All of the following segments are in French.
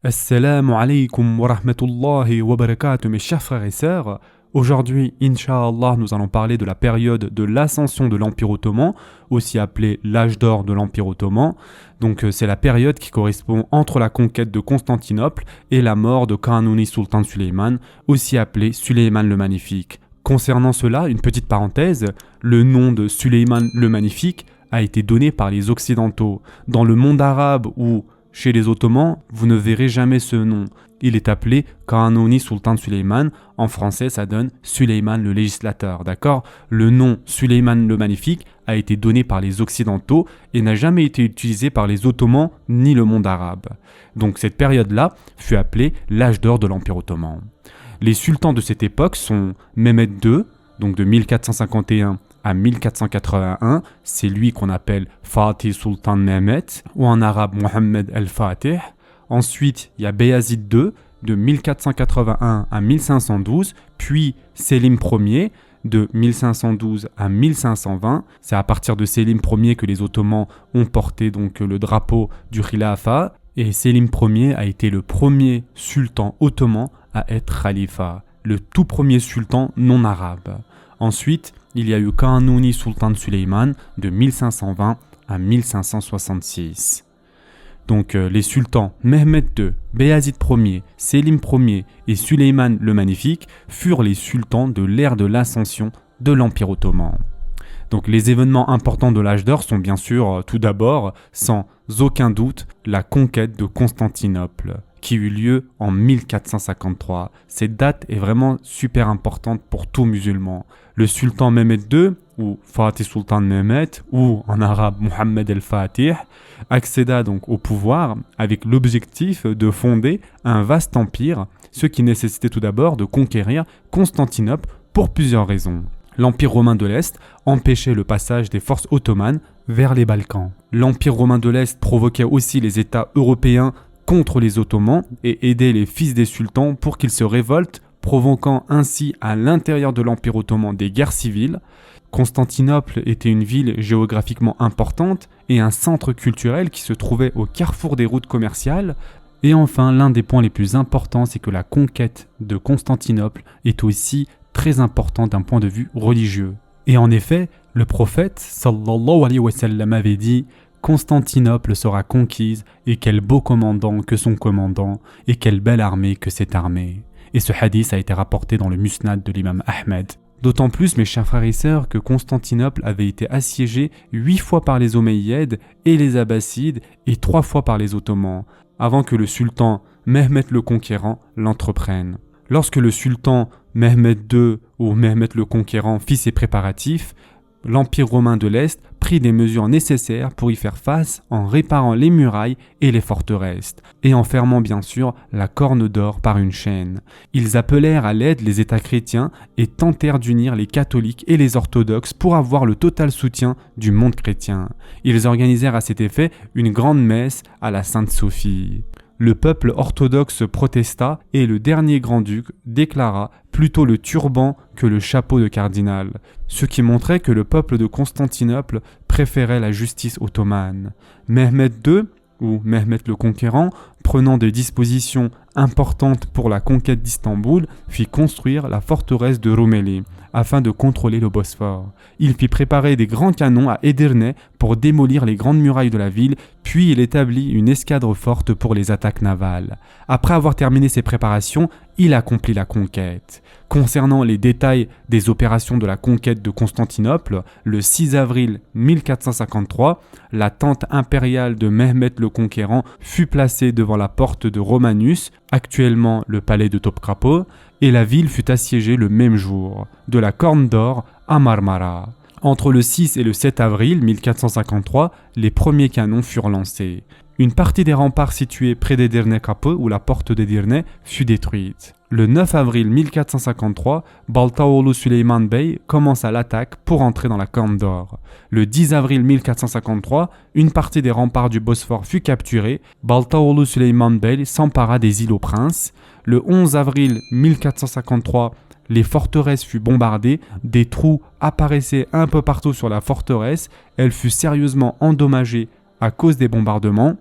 Assalamu alaikum wa rahmatullahi wa barakatuh mes chers frères et sœurs. Aujourd'hui, Inch'Allah, nous allons parler de la période de l'ascension de l'Empire ottoman, aussi appelée l'âge d'or de l'Empire ottoman. Donc c'est la période qui correspond entre la conquête de Constantinople et la mort de Kanuni Sultan Süleyman, aussi appelé Süleyman le Magnifique. Concernant cela, une petite parenthèse, le nom de Süleyman le Magnifique a été donné par les Occidentaux. Dans le monde arabe ou chez les Ottomans, vous ne verrez jamais ce nom. Il est appelé Kanuni Sultan Süleyman. En français, ça donne Süleyman le législateur, d'accord ? Le nom Süleyman le Magnifique a été donné par les Occidentaux et n'a jamais été utilisé par les Ottomans ni le monde arabe. Donc cette période-là fut appelée l'âge d'or de l'Empire ottoman. Les sultans de cette époque sont Mehmed II, donc de 1451 à 1481, c'est lui qu'on appelle Fatih Sultan Mehmed, ou en arabe Mohammed el-Fatih. Ensuite, il y a Bayazid II, de 1481 à 1512, puis Selim Ier, de 1512 à 1520. C'est à partir de Selim Ier que les Ottomans ont porté donc le drapeau du Khilafa, et Selim Ier a été le premier sultan ottoman à être khalifa, le tout premier sultan non arabe. Ensuite, il y a eu Kanuni Sultan Süleyman de 1520 à 1566. Donc les sultans Mehmed II, Bayazid Ier, Selim Ier et Süleyman le Magnifique furent les sultans de l'ère de l'ascension de l'Empire ottoman. Donc les événements importants de l'âge d'or sont bien sûr tout d'abord, sans aucun doute, la conquête de Constantinople, qui eut lieu en 1453. Cette date est vraiment super importante pour tout musulman. Le sultan Mehmed II, ou Fatih Sultan Mehmed, ou en arabe Mohammed el-Fatih, accéda donc au pouvoir avec l'objectif de fonder un vaste empire, ce qui nécessitait tout d'abord de conquérir Constantinople pour plusieurs raisons. L'Empire romain de l'Est empêchait le passage des forces ottomanes vers les Balkans. L'Empire romain de l'Est provoquait aussi les États européens contre les Ottomans et aidait les fils des sultans pour qu'ils se révoltent, provoquant ainsi à l'intérieur de l'Empire ottoman des guerres civiles. Constantinople était une ville géographiquement importante et un centre culturel qui se trouvait au carrefour des routes commerciales. Et enfin, l'un des points les plus importants, c'est que la conquête de Constantinople est aussi très important d'un point de vue religieux. Et en effet, le prophète sallallahu alayhi wa sallam avait dit « Constantinople sera conquise, et quel beau commandant que son commandant, et quelle belle armée que cette armée. » Et ce hadith a été rapporté dans le Musnad de l'imam Ahmed. D'autant plus, mes chers frères et sœurs, que Constantinople avait été assiégée 8 fois par les Omeyyades et les Abbassides, et 3 fois par les Ottomans, avant que le sultan Mehmed le Conquérant l'entreprenne. Lorsque le sultan Mehmed II ou Mehmed le Conquérant fit ses préparatifs, l'Empire romain de l'Est prit des mesures nécessaires pour y faire face en réparant les murailles et les forteresses, et en fermant bien sûr la corne d'or par une chaîne. Ils appelèrent à l'aide les États chrétiens et tentèrent d'unir les catholiques et les orthodoxes pour avoir le total soutien du monde chrétien. Ils organisèrent à cet effet une grande messe à la Sainte Sophie. Le peuple orthodoxe protesta et le dernier grand-duc déclara plutôt le turban que le chapeau de cardinal, ce qui montrait que le peuple de Constantinople préférait la justice ottomane. Mehmed II, ou Mehmed le Conquérant, prenant des dispositions importantes pour la conquête d'Istanbul, fit construire la forteresse de Rumeli, afin de contrôler le Bosphore. Il fit préparer des grands canons à Edirne pour démolir les grandes murailles de la ville, puis il établit une escadre forte pour les attaques navales. Après avoir terminé ses préparations, il accomplit la conquête. Concernant les détails des opérations de la conquête de Constantinople, le 6 avril 1453, la tente impériale de Mehmed le Conquérant fut placée devant la porte de Romanus, actuellement le palais de Topkapi, et la ville fut assiégée le même jour, de la Corne d'Or à Marmara. Entre le 6 et le 7 avril 1453, les premiers canons furent lancés. Une partie des remparts situés près d'Edirne Kapı, où la porte d'Edirne, fut détruite. Le 9 avril 1453, Baltaoğlu Süleyman Bey commença l'attaque pour entrer dans la Corne d'Or. Le 10 avril 1453, une partie des remparts du Bosphore fut capturée. Baltaoğlu Süleyman Bey s'empara des îles aux Princes. Le 11 avril 1453, les forteresses furent bombardées, des trous apparaissaient un peu partout sur la forteresse, elle fut sérieusement endommagée à cause des bombardements.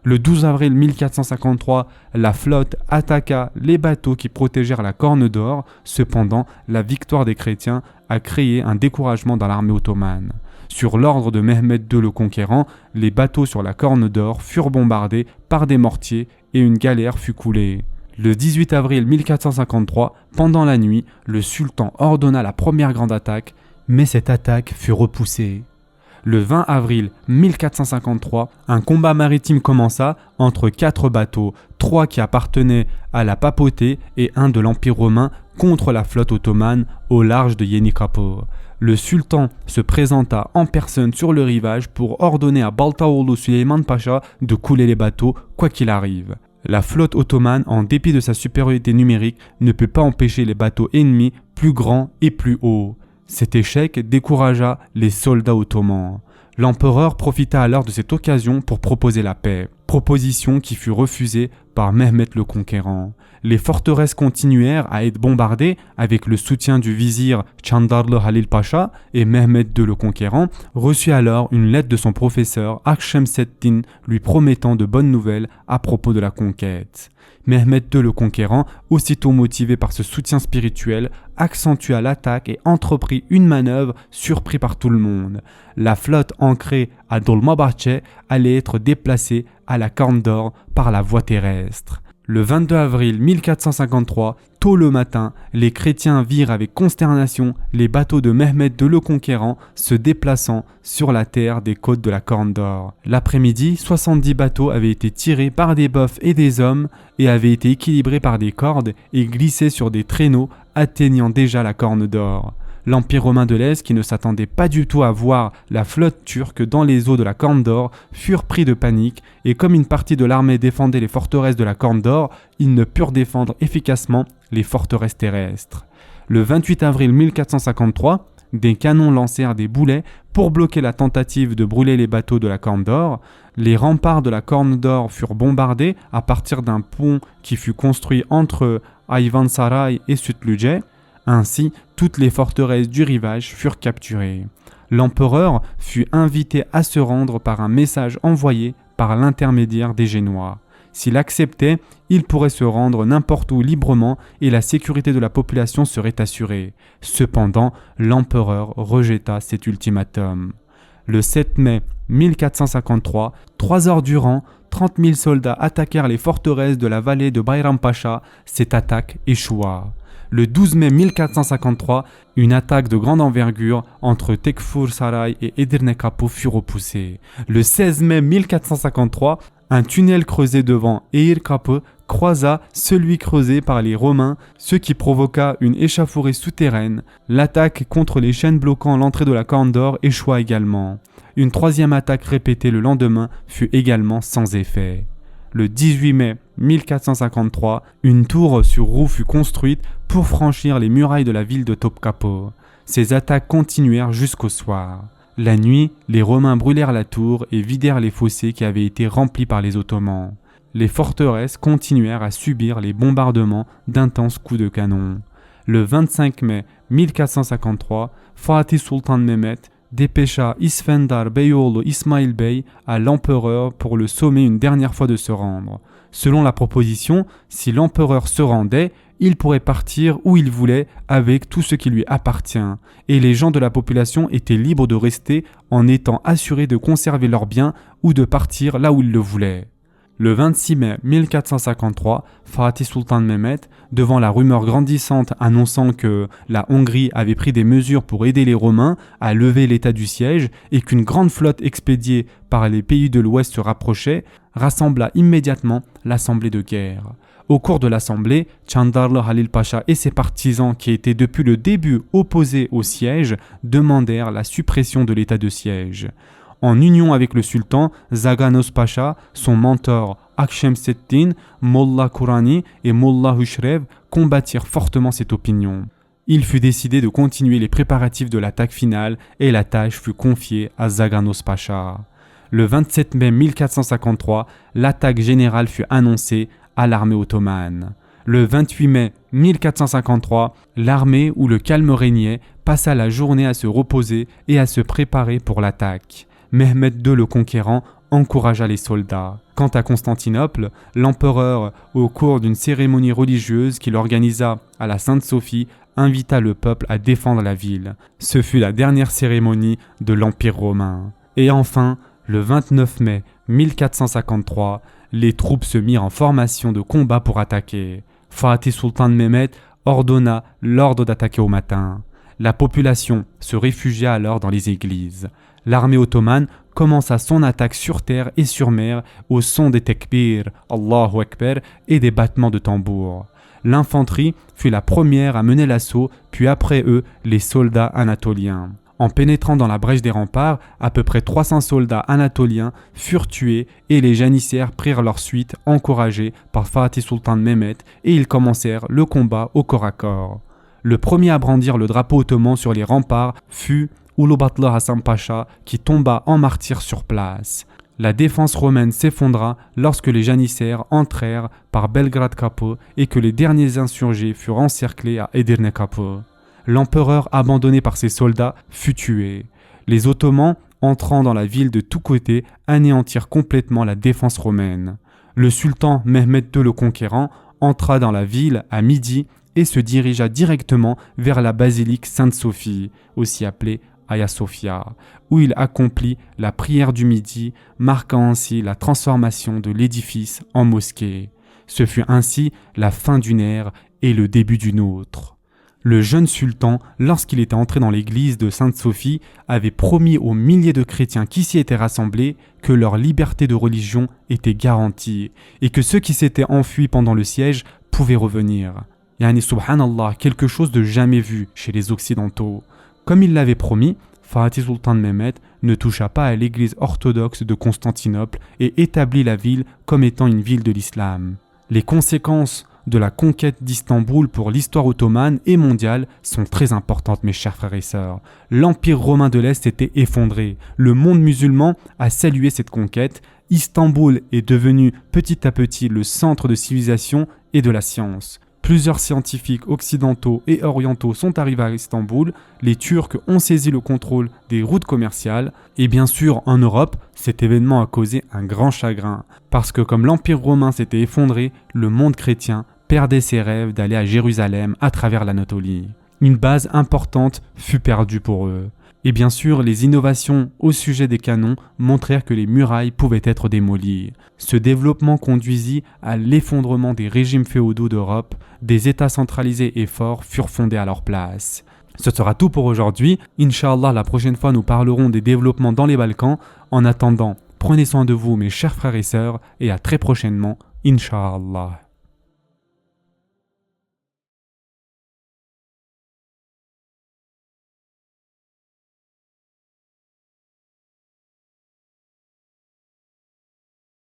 Le 12 avril 1453, la flotte attaqua les bateaux qui protégèrent la Corne d'Or. Cependant, la victoire des chrétiens a créé un découragement dans l'armée ottomane. Sur l'ordre de Mehmed II le Conquérant, les bateaux sur la Corne d'Or furent bombardés par des mortiers et une galère fut coulée. Le 18 avril 1453, pendant la nuit, le sultan ordonna la première grande attaque, mais cette attaque fut repoussée. Le 20 avril 1453, un combat maritime commença entre 4 bateaux, 3 qui appartenaient à la papauté et un de l'Empire romain contre la flotte ottomane au large de Yenikapur. Le sultan se présenta en personne sur le rivage pour ordonner à Baltaoğlu Süleyman Pacha de couler les bateaux quoi qu'il arrive. La flotte ottomane, en dépit de sa supériorité numérique, ne peut pas empêcher les bateaux ennemis plus grands et plus hauts. Cet échec découragea les soldats ottomans. L'empereur profita alors de cette occasion pour proposer la paix, proposition qui fut refusée par Mehmed le Conquérant. Les forteresses continuèrent à être bombardées avec le soutien du vizir Chandarlı Halil Pacha et Mehmed II le Conquérant reçut alors une lettre de son professeur Akşemseddin lui promettant de bonnes nouvelles à propos de la conquête. Mehmed II le Conquérant, aussitôt motivé par ce soutien spirituel, accentua l'attaque et entreprit une manœuvre surpris par tout le monde. La flotte ancrée à Dolmabahçe allait être déplacée à la Corne d'Or par la voie terrestre. Le 22 avril 1453, tôt le matin, les chrétiens virent avec consternation les bateaux de Mehmed II le Conquérant se déplaçant sur la terre des côtes de la Corne d'Or. L'après-midi, 70 bateaux avaient été tirés par des bœufs et des hommes et avaient été équilibrés par des cordes et glissés sur des traîneaux atteignant déjà la Corne d'Or. L'Empire romain de l'Est, qui ne s'attendait pas du tout à voir la flotte turque dans les eaux de la Corne d'Or, furent pris de panique et comme une partie de l'armée défendait les forteresses de la Corne d'Or, ils ne purent défendre efficacement les forteresses terrestres. Le 28 avril 1453, des canons lancèrent des boulets pour bloquer la tentative de brûler les bateaux de la Corne d'Or. Les remparts de la Corne d'Or furent bombardés à partir d'un pont qui fut construit entre Ayvansaray et Sütlüce. Ainsi, toutes les forteresses du rivage furent capturées. L'empereur fut invité à se rendre par un message envoyé par l'intermédiaire des Génois. S'il acceptait, il pourrait se rendre n'importe où librement et la sécurité de la population serait assurée. Cependant, l'empereur rejeta cet ultimatum. Le 7 mai 1453, 3 heures durant, 30 000 soldats attaquèrent les forteresses de la vallée de Bayrampaşa. Cette attaque échoua. Le 12 mai 1453, une attaque de grande envergure entre Tekfursaray et Edirne-Kapı fut repoussée. Le 16 mai 1453, un tunnel creusé devant Eğirkapı croisa celui creusé par les Romains, ce qui provoqua une échauffourée souterraine. L'attaque contre les chaînes bloquant l'entrée de la Corne d'Or échoua également. Une troisième attaque répétée le lendemain fut également sans effet. Le 18 mai 1453, une tour sur roue fut construite pour franchir les murailles de la ville de Topkapı. Ces attaques continuèrent jusqu'au soir. La nuit, les Romains brûlèrent la tour et vidèrent les fossés qui avaient été remplis par les Ottomans. Les forteresses continuèrent à subir les bombardements d'intenses coups de canon. Le 25 mai 1453, Fatih Sultan Mehmet dépêcha Isfendar Beyoğlu İsmail Bey à l'empereur pour le sommer une dernière fois de se rendre. Selon la proposition, si l'empereur se rendait, il pourrait partir où il voulait avec tout ce qui lui appartient, et les gens de la population étaient libres de rester en étant assurés de conserver leurs biens ou de partir là où ils le voulaient. Le 26 mai 1453, Fatih Sultan Mehmet, devant la rumeur grandissante annonçant que la Hongrie avait pris des mesures pour aider les Romains à lever l'état du siège et qu'une grande flotte expédiée par les pays de l'Ouest se rapprochait, rassembla immédiatement l'assemblée de guerre. Au cours de l'assemblée, Chandarlı Halil Pacha et ses partisans qui étaient depuis le début opposés au siège demandèrent la suppression de l'état de siège. En union avec le sultan, Zaganos Pacha, son mentor Akşemseddin, Molla Kurani et Molla Hüsrev combattirent fortement cette opinion. Il fut décidé de continuer les préparatifs de l'attaque finale et la tâche fut confiée à Zaganos Pacha. Le 27 mai 1453, l'attaque générale fut annoncée à l'armée ottomane. Le 28 mai 1453, l'armée où le calme régnait passa la journée à se reposer et à se préparer pour l'attaque. Mehmed II le Conquérant encouragea les soldats. Quant à Constantinople, l'empereur, au cours d'une cérémonie religieuse qu'il organisa à la Sainte-Sophie, invita le peuple à défendre la ville. Ce fut la dernière cérémonie de l'Empire romain. Et enfin, le 29 mai 1453, les troupes se mirent en formation de combat pour attaquer. Fatih Sultan Mehmed ordonna l'ordre d'attaquer au matin. La population se réfugia alors dans les églises. L'armée ottomane commença son attaque sur terre et sur mer au son des tekbir, Allahu Akbar, et des battements de tambour. L'infanterie fut la première à mener l'assaut, puis après eux, les soldats anatoliens. En pénétrant dans la brèche des remparts, à peu près 300 soldats anatoliens furent tués et les janissaires prirent leur suite, encouragés par Fatih Sultan Mehmed, et ils commencèrent le combat au corps à corps. Le premier à brandir le drapeau ottoman sur les remparts fut Ulubatlı Hasan Pacha, qui tomba en martyr sur place. La défense romaine s'effondra lorsque les janissaires entrèrent par Belgrade Kapı et que les derniers insurgés furent encerclés à Edirne Kapı. L'empereur, abandonné par ses soldats, fut tué. Les Ottomans, entrant dans la ville de tous côtés, anéantirent complètement la défense romaine. Le sultan Mehmed II le Conquérant entra dans la ville à midi et se dirigea directement vers la basilique Sainte-Sophie, aussi appelée Hagia Sophia, où il accomplit la prière du midi, marquant ainsi la transformation de l'édifice en mosquée. Ce fut ainsi la fin d'une ère et le début d'une autre. Le jeune sultan, lorsqu'il était entré dans l'église de Sainte-Sophie, avait promis aux milliers de chrétiens qui s'y étaient rassemblés que leur liberté de religion était garantie et que ceux qui s'étaient enfuis pendant le siège pouvaient revenir. Yani subhanallah, quelque chose de jamais vu chez les Occidentaux. Comme il l'avait promis, Fatih Sultan Mehmed ne toucha pas à l'église orthodoxe de Constantinople et établit la ville comme étant une ville de l'islam. Les conséquences de la conquête d'Istanbul pour l'histoire ottomane et mondiale sont très importantes, mes chers frères et sœurs. L'empire romain de l'Est s'était effondré. Le monde musulman a salué cette conquête. Istanbul est devenu petit à petit le centre de civilisation et de la science. Plusieurs scientifiques occidentaux et orientaux sont arrivés à Istanbul, les Turcs ont saisi le contrôle des routes commerciales, et bien sûr en Europe, cet événement a causé un grand chagrin, parce que comme l'Empire romain s'était effondré, le monde chrétien perdait ses rêves d'aller à Jérusalem à travers l'Anatolie. Une base importante fut perdue pour eux. Et bien sûr, les innovations au sujet des canons montrèrent que les murailles pouvaient être démolies. Ce développement conduisit à l'effondrement des régimes féodaux d'Europe, des États centralisés et forts furent fondés à leur place. Ce sera tout pour aujourd'hui. Inch'Allah, la prochaine fois, nous parlerons des développements dans les Balkans. En attendant, prenez soin de vous, mes chers frères et sœurs, et à très prochainement, Inch'Allah.